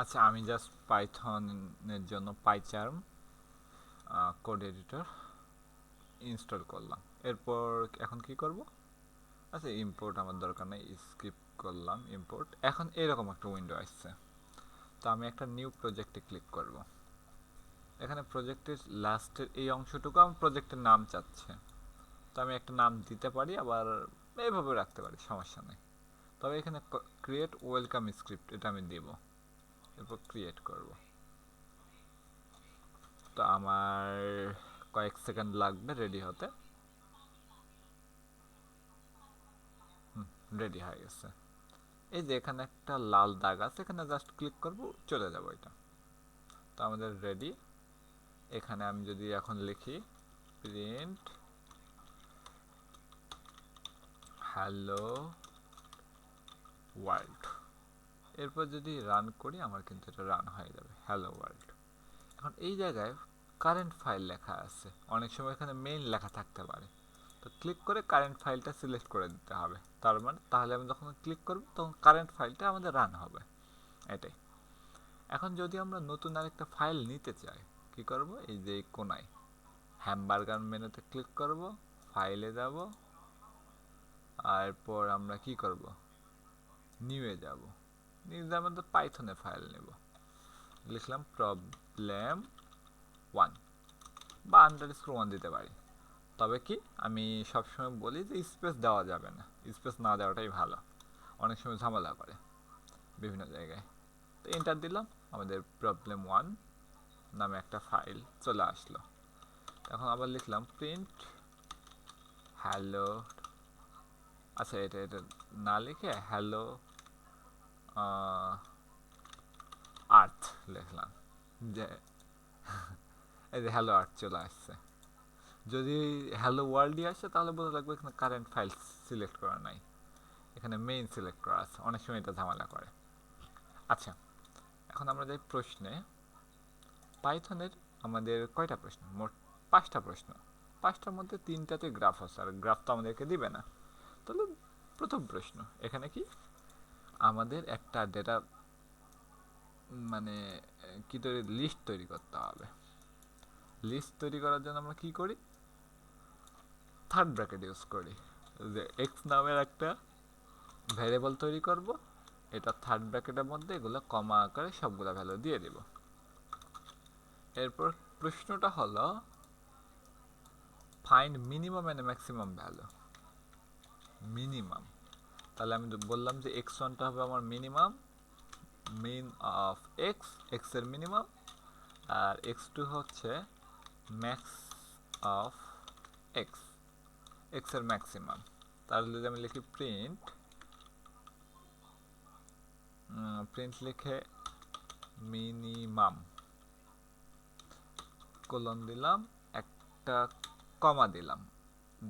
আচ্ছা, আমি জাস্ট পাইথনের জন্য পাইচার্ম কোড এডিটর ইনস্টল করলাম। এরপর এখন কি করব? আচ্ছা, ইম্পোর্ট আমার দরকার নেই, স্কিপ করলাম ইম্পোর্ট। এখন এরকম একটা উইন্ডো আসছে। তো আমি একটা নিউ প্রজেক্টে ক্লিক করব। এখানে প্রজেক্টের লাস্টের এই অংশটুকু আমার প্রজেক্টের নাম চাচ্ছে। তো আমি একটা নাম দিতে পারি, আবার এইভাবে রাখতে পারি, সমস্যা নেই। তবে এখানে ক্রিয়েট ওয়েলকাম স্ক্রিপ্ট এটা আমি দেব। এরপর ক্রিয়েট করব। তো আমার কয়েক সেকেন্ড লাগবে রেডি হতে। রেডি হয়ে গেছে। এই যে এখানে একটা লাল দাগ আছে, এখানে জাস্ট ক্লিক করব, চলে যাব এটা। তো আমাদের রেডি। এখানে আমি যদি এখন লিখি প্রিন্ট হ্যালো ওয়ার্ল্ড, এরপর যদি রান করি আমার কিন্তু এটা রান হয়ে যাবে হ্যালো ওয়ার্ল্ড। এখন এই জায়গায় কারেন্ট ফাইল লেখা আছে, অনেক সময় এখানে মেইন লেখা থাকতে পারে। তো ক্লিক করে কারেন্ট ফাইলটা সিলেক্ট করে দিতে হবে। তার মানে তাহলে আমি যখন ক্লিক করব তখন কারেন্ট ফাইলটা আমাদের রান হবে। এটাই। এখন যদি আমরা নতুন আরেকটা ফাইল নিতে চাই, কি করব? এই যে কোনায় হ্যামবার্গার মেনুতে ক্লিক করব, ফাইলে যাব, আর এরপর আমরা কি করব? নিউয়ে যাব। নিউ আমাদের পাইথনে ফাইল নেব। লিখলাম প্রবলেম ওয়ান, বা আন্ডারস্কোর ওয়ান দিতে পারি। তবে কি আমি সবসময় বলি যে স্পেস দেওয়া যাবে না, স্পেস না দেওয়াটাই ভালো, অনেক সময় ঝামেলা করে বিভিন্ন জায়গায়। তো এন্টার দিলাম, আমাদের প্রবলেম ওয়ান নামে একটা ফাইল চলে আসলো। এখন আবার লিখলাম প্রিন্ট হ্যালো, আচ্ছা এটা এটা না লিখে হ্যালো আর্থ লিখলাম। যে এই যে হ্যালো আর্থ চলে আসছে। যদি হ্যালো ওয়ার্ল্ডই আসে তাহলে বোঝা লাগবে এখানে কারেন্ট ফাইল সিলেক্ট করা নাই, এখানে মেইন সিলেক্ট করা আছে, অনেক সময় এটা ঝামেলা করে। আচ্ছা, এখন আমরা যাই প্রশ্নে। পাইথনের আমাদের কয়টা প্রশ্ন? মোট 5টা প্রশ্ন। 5টার মধ্যে 3টাতে গ্রাফ আছে, আর গ্রাফ তো আমাদেরকে দিবে না। তাহলে প্রথম প্রশ্ন এখানে কি, আমাদের একটা ডেটা মানে কি তৈরি, লিস্ট তৈরি করতে হবে। লিস্ট তৈরি করার জন্য আমরা কি করি? থার্ড ব্র্যাকেট ইউজ করি। যে এক্স নামের একটা ভ্যারিয়েবল তৈরি করব, এটা থার্ড ব্র্যাকেটের মধ্যে এগুলো কমা আকারে সবগুলো ভ্যালু দিয়ে দিব। এরপর প্রশ্নটা হলো find minimum and maximum value. Minimum, তাহলে আমি বললাম যে এক্স ওয়ানটা হবে আমার minimum, min of x, x এর মিনিমাম, আর এক্স টু হচ্ছে ম্যাক্স অফ এক্স, এক্স এর ম্যাক্সিমাম। তাহলে যদি আমি লিখি প্রিন্ট, প্রিন্ট লিখে মিনিমাম কোলন দিলাম, একটা কমা দিলাম,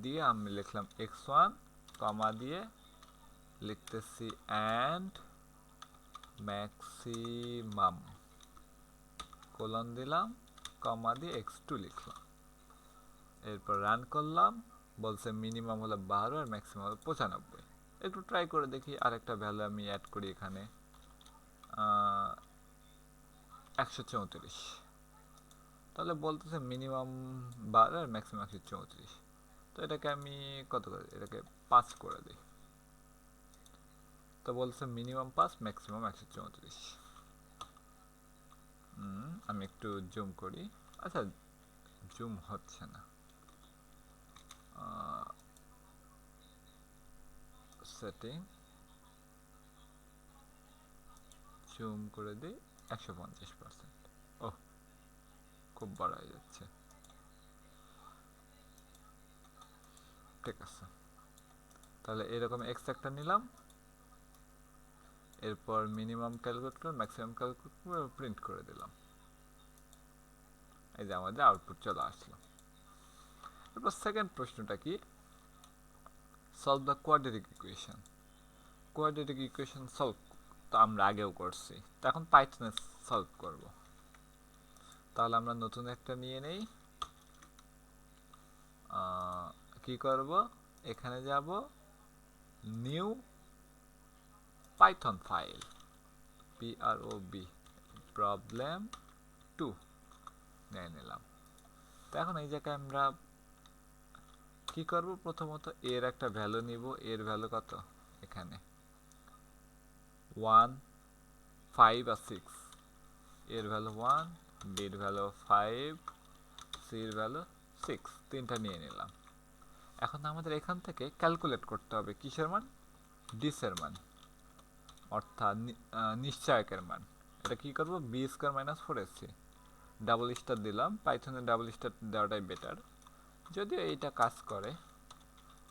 দিয়ে আমি লিখলাম এক্স ওয়ান, কমা দিয়ে লিখতেছি অ্যান্ড ম্যাক্সিমাম, কোলন দিলাম, কমা দিয়ে এক্স টু লিখলাম। এরপর রান করলাম, বলছে মিনিমাম হলো 12 আর ম্যাক্সিমাম হলো 95। একটু ট্রাই করে দেখি, আরেকটা ভ্যালু আমি অ্যাড করি এখানে 134। তাহলে বলতেছে মিনিমাম 12 আর ম্যাক্সিমাম 134। তো এটাকে আমি কত করে, এটাকে 5 করে দিই। তো বলছে মিনিমাম 5, ম্যাক্সিমাম 134। আমি একটু জুম করি। আচ্ছা, জুম হচ্ছে না, সেটিং জুম করে দিই 150%। ওহ, খুব বড় হয়ে যাচ্ছে। ঠিক আছে, তাহলে এরকম এক্স একটা নিলাম, এরপর মিনিমাম ক্যালকুলেট করে ম্যাক্সিমাম ক্যালকুলেট করে প্রিন্ট করে দিলাম। এই যে আমাদের আউটপুট চলে আসলো। এরপর সেকেন্ড প্রশ্নটা কি, solve the quadratic equation. Quadratic equation solve তো আমরা আগেও করছি, তো এখন পাইথনে সলভ করব। তাহলে আমরা নতুন একটা নিয়ে নেই। কি করব? এখানে যাব, new Python file, PROB, problem 2 নিয়ে নিলাম। তো এখন এই জায়গায় আমরা কি করব, প্রথমত এর একটা ভ্যালু নিব। এর ভ্যালু কত, এখানে 1 5 আর 6। এর ভ্যালু 1, বির ভ্যালু 5, সির ভ্যালু 6, তিনটা নিয়ে নিলাম। এখন আমাদের এখান থেকে ক্যালকুলেট করতে হবে কিসের মান, ডিসের মান, অর্থাৎ নিশ্চয়কের মান। এটা কি করব, B square minus 4ac, double star দিলাম। পাইথনে ডাবল স্টার দেওয়াটাই বেটার, যদিও এইটা কাজ করে,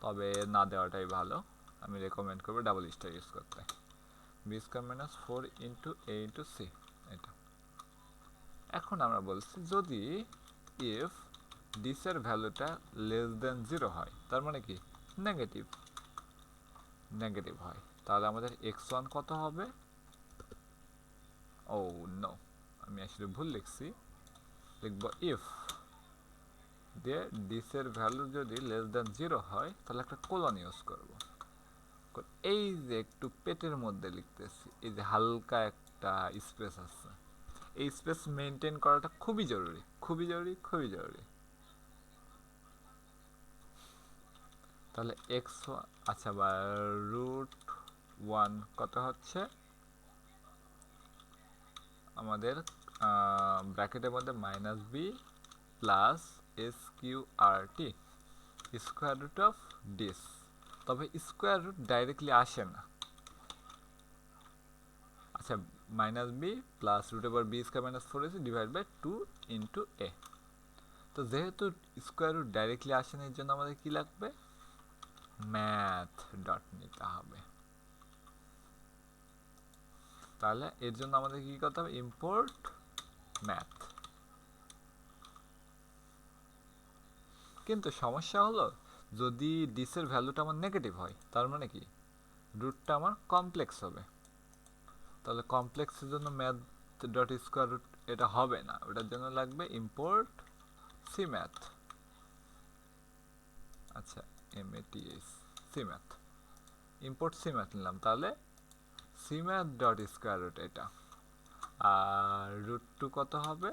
তবে না দেওয়াটাই ভালো। আমি রেকমেন্ড করবো ডাবল স্টার ইউজ করতে। বি স্কোয়ার মাইনাস 4 ইন্টু এ ইন্টু সি, এটা। এখন আমরা বলছি যদি ইফ ডিসের ভ্যালুটা লেস দেন 0 হয়, তার মানে কি নেগেটিভ, নেগেটিভ হয়, তাহলে আমাদের x1 কত হবে, ও নো, আমি আসলে ভুল লিখছি, লিখব ইফ দিয়ে ডিসের ভ্যালু যদি লেস দেন 0 হয়, তাহলে একটা কোলন ইউজ করব। এই যে একটু পেটের মধ্যে লিখতেছি, এই যে হালকা একটা স্পেস আছে, এই স্পেস মেনটেন করাটা খুবই জরুরি, খুবই জরুরি, খুবই জরুরি। তাহলে এক্স, আচ্ছা, বা √1 কত হচ্ছে আমাদের, ব্র্যাকেটের মধ্যে minus B plus S Q R T square root of this. তবে স্কোয়ার রুট ডাইরেক্টলি আসে না। আচ্ছা, minus B plus root over B square minus 4ac divide by 2 into A. তো যেহেতু স্কোয়ার রুট ডাইরেক্টলি আসে না, এর জন্য আমাদের কি লাগবে, ম্যাথ ডট নিতে হবে। তাহলে এর জন্য আমাদের কি করতে হবে, ইম্পোর্ট ম্যাথ। কিন্তু সমস্যা হলো, যদি ডিসের ভ্যালুটা আমার নেগেটিভ হয়, তার মানে কি রুটটা আমার কমপ্লেক্স হবে। তাহলে কমপ্লেক্সের জন্য ম্যাথ ডট স্কোয়ার রুট এটা হবে না, ওটার জন্য লাগবে ইম্পোর্ট সি ম্যাথ। আচ্ছা, এমএটিএস c math, import c math নিলাম। তাহলে c math dot square root এটা, আর √2 কত হবে,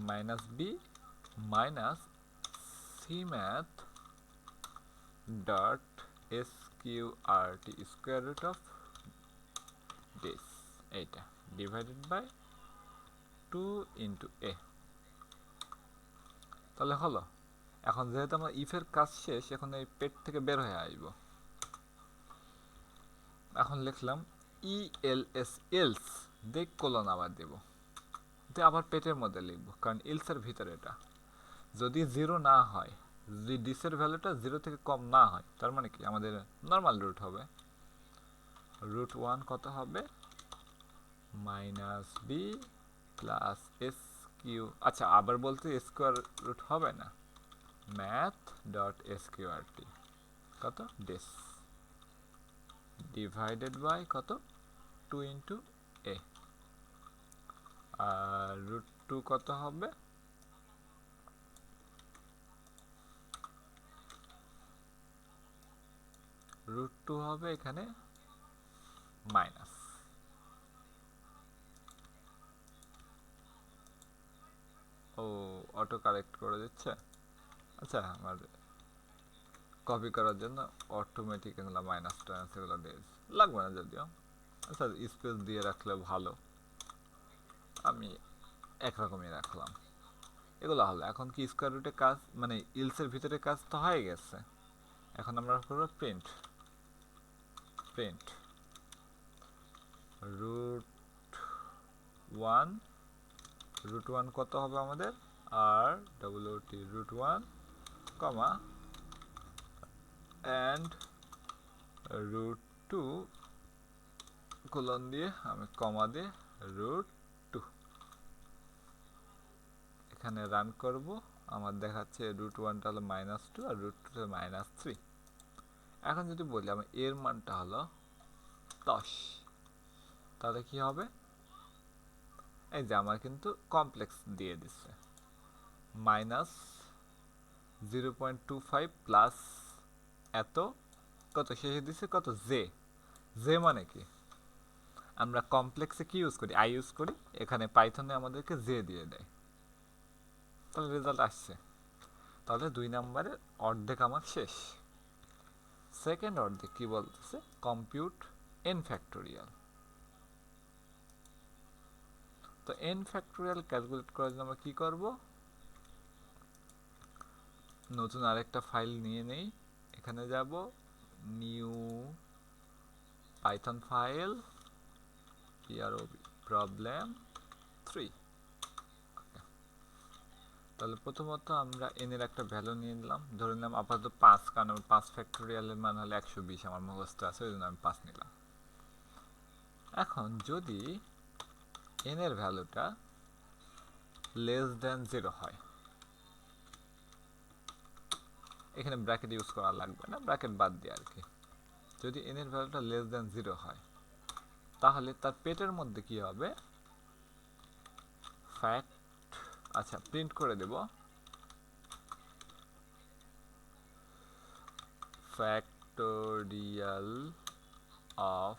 minus b minus c math dot S Q R T square root of this, এইটা ডিভাইডেড বাই 2 ইন্টু এ। তাহলে হলো। এখন যেহেতু আমার ইফের কাজ শেষ, এখন এই পেট থেকে বের হয়ে আসব। এখন লিখলাম ই এল এস, এলস দেখ কোলন আবার দেব, দিয়ে আবার পেটের মধ্যে লিখবো, কারণ এলসের ভিতরে এটা যদি 0 না হয়, যদি ডিসের ভ্যালুটা 0 থেকে কম না হয়, তার মানে কি আমাদের নর্মাল রুট হবে। √1 কত হবে, minus B plus S Q, আচ্ছা আবার বলতে স্কোয়ার রুট হবে না, math dot S Q R T কত, ডিস ডিভাইডেড বাই কত, 2 ইন্টু এ। আর √2 কত হবে, √2 হবে এখানে মাইনাস, ও অটো কারেক্ট করে দিচ্ছে। আচ্ছা, আমার কপি করার জন্য অটোমেটিক এগুলো মাইনাস টাইনাস এগুলো দিয়ে লাগবে না যদিও। আচ্ছা, স্পেস দিয়ে রাখলে ভালো, আমি একরকমই রাখলাম। এগুলো হলো। এখন কি স্কোয়ার রুটে কাজ, মানে ইলসের ভিতরে কাজ তো হয়ে গেছে। এখন আমরা করবো প্রিন্ট, প্রিন্ট √1, √1 কত হবে আমাদের, আর ডব্লিউটি √1 কমা অ্যান্ড √2 কোলন দিয়ে আমি কমা দিয়ে √2 এখানে রান করব। আমার দেখাচ্ছে √1টা হলো -2 আর √2 -3। এখন যদি বলি আমার এর মানটা হলো 10, তাহলে কি হবে, এই যে আমার কিন্তু কমপ্লেক্স দিয়ে দিচ্ছে, -0.25 প্লাস এত, কত শেষে দিচ্ছে কত, জে। জে মানে কি, আমরা কমপ্লেক্সে কি ইউজ করি, আই ইউজ করি, এখানে পাইথনে আমাদেরকে জে দিয়ে দেয়, তাহলে রেজাল্ট আসছে। তাহলে 2 নম্বরের অর্ধেক আমার শেষ। সেকেন্ড অর্ধেক কি বলতেছে, কম্পিউট এন ফ্যাক্টোরিয়াল। তো এন ফ্যাক্টোরিয়াল ক্যালকুলেট করার জন্য আমরা কি করব, নতুন আরেকটা ফাইল নিয়ে নেই, এখানে যাব নিউ পাইথন ফাইল প্রবলেম 3। তাহলে প্রথমত আমরা এন এর একটা ভ্যালু নিয়ে নিলাম, ধরে নিলাম আপাতত 5, কারণ 5 ফ্যাক্টোরিয়ালের মান হলে 120 আমার মুখস্থ আছে, ওই জন্য আমি 5 নিলাম। এখন যদি এন এর ভ্যালুটা লেস দেন 0 হয়, এখানে ব্র্যাকেট ইউজ করা লাগবে না, ব্র্যাকেট বাদ দিয়ে আর কি। যদি এন এর ভ্যালুটা লেস দেন 0 হয়, তাহলে তার পেটের মধ্যে কি হবে, ফ্যাক্ট, আচ্ছা প্রিন্ট করে দেব factorial of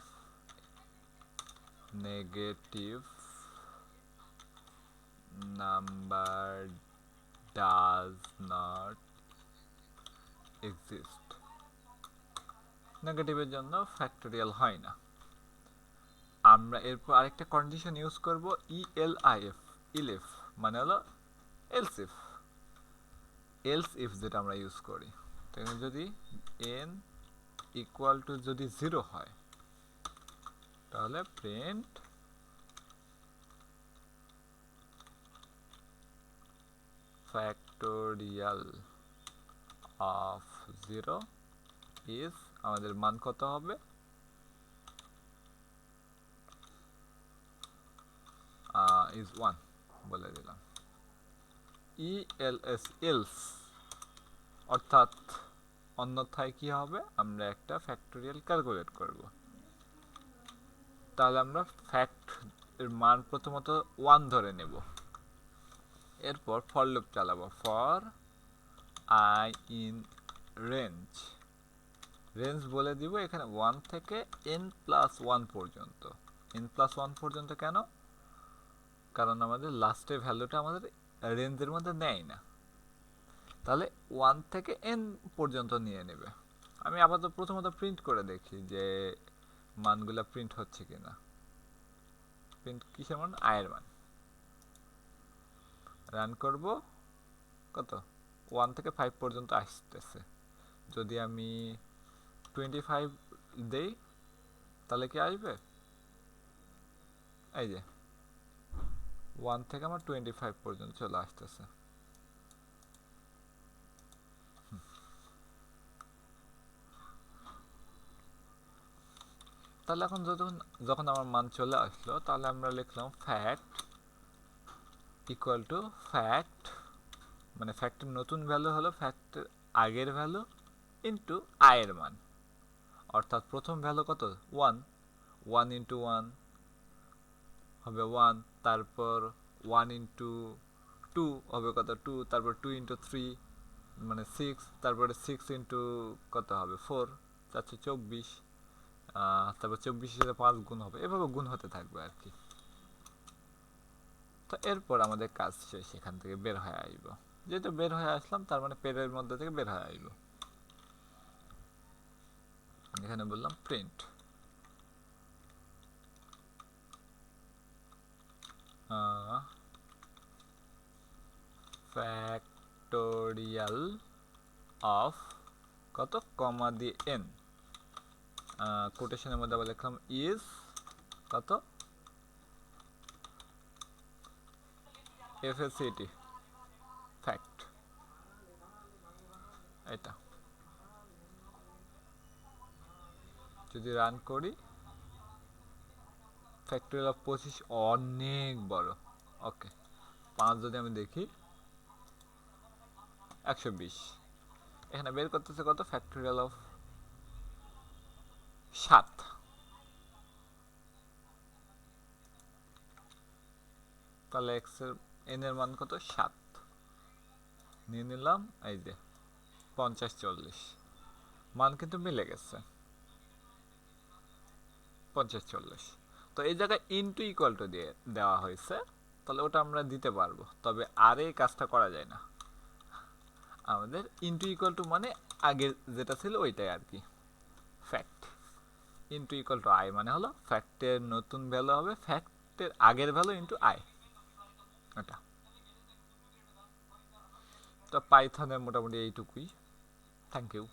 negative number does not exist. নেগেটিভের জন্য ফ্যাক্টোরিয়াল হয় না। আমরা এরপর আরেকটা কন্ডিশন ইউজ করব, ইএলআইএফ, ইলিফ মানে হলো এলস ইফ, এলস ইফ যেটা আমরা ইউজ করি। তো যদি এন ইকুয়াল টু যদি 0 হয়, তাহলে প্রিন্ট ফ্যাক্টোরিয়াল অফ 0 ইজ, আমাদের মান কত হবে, ইজ 1 বলে দিলাম। ইএলএস এলস, অর্থাৎ অন্যথায় কি হবে, আমরা একটা ফ্যাক্টোরিয়াল ক্যালকুলেট করব। তাহলে আমরা ফ্যাক্ট এর মান প্রথমত 1 ধরে নেব, এরপর ফর লুপ চালাবো, for I in range, range বলে দিব এখানে 1 থেকে n+1 পর্যন্ত। n+1 পর্যন্ত কেন, কারণ আমাদের লাস্টে ভ্যালুটা আমাদের রেঞ্জের মধ্যে নেয় না, তাহলে 1 থেকে n পর্যন্ত নিয়ে নেবে। আমি আপাতত প্রথমত প্রিন্ট করে দেখি যে মানগুলা প্রিন্ট হচ্ছে কিনা। প্রিন্ট কিসের মান, আয়ের মান। রান করব, কত 1 থেকে 5 পর্যন্ত আসতেছে। যদি আমি 25 দেই, তাহলে কি আসবে, এই যে 1 থেকে আমার 25 পর্যন্ত চলে আসতেছে। তাহলে এখন যখন আমার মান চলে আসলো, তাহলে আমরা লিখলাম ফ্যাক্ট ইকুয়াল টু ফ্যাক্ট, মানে ফ্যাক্টের নতুন ভ্যালু হলো ফ্যাক্টের আগের ভ্যালু ইন্টু আয়ের মান, অর্থাৎ প্রথম ভ্যালু কত 1, 1 ইন্টু 1 হবে 1, তারপর 1 ইন্টু 2 হবে কত 2, তারপর 2 ইন্টু 3 মানে 6, তারপরে 6 ইন্টু কত হবে 4, 424, তারপর 24 সাথে 5 গুণ হবে, এভাবে গুণ হতে থাকবে আর কি। তো এরপর আমাদের কাজ শেষ, এখান থেকে বের হয়ে আসব, যেহেতু বের হয়ে আসলাম তার মানে পেরের মধ্যে থেকে বের হয়ে আসব। এখানে বললাম প্রিন্ট ফ্যাক্টোরিয়াল অফ কত কমা দিয়ে n, কোটেশনের মধ্যে আবার লিখলাম ইজ কত FACT, ফ্যাক্ট, এটা যদি রান করি, ফ্যাক্টোরিয়াল অফ 25 অনেক বড়। ওকে, 5 যদি আমি দেখি 120, এখানে বের করতেছে কত, ফ্যাক্টোরিয়াল অফ 7, তাহলে x এর n এর মান কত 7 নিয়ে নিলাম, এই যে 50 40 মান কিন্তু মিলে গেছে 50 40। তো এই জায়গায় ইনটু ইকুয়াল টু দিয়ে দেওয়া হয়েছে, তাহলে ওটা আমরা দিতে পারবো, তবে আর এই কাজটা করা যায় না। আমাদের ইনটু ইকুয়াল টু মানে আগে যেটা ছিল ওইটাই আর কি, fact. Into equal to I মানে হলো ফ্যাক্টের নতুন ভ্যালু হবে ফ্যাক্টের আগের ভ্যালু ইনটু আই, এটা। তো পাইথনের মোটামুটি এইটুকুই। Thank you.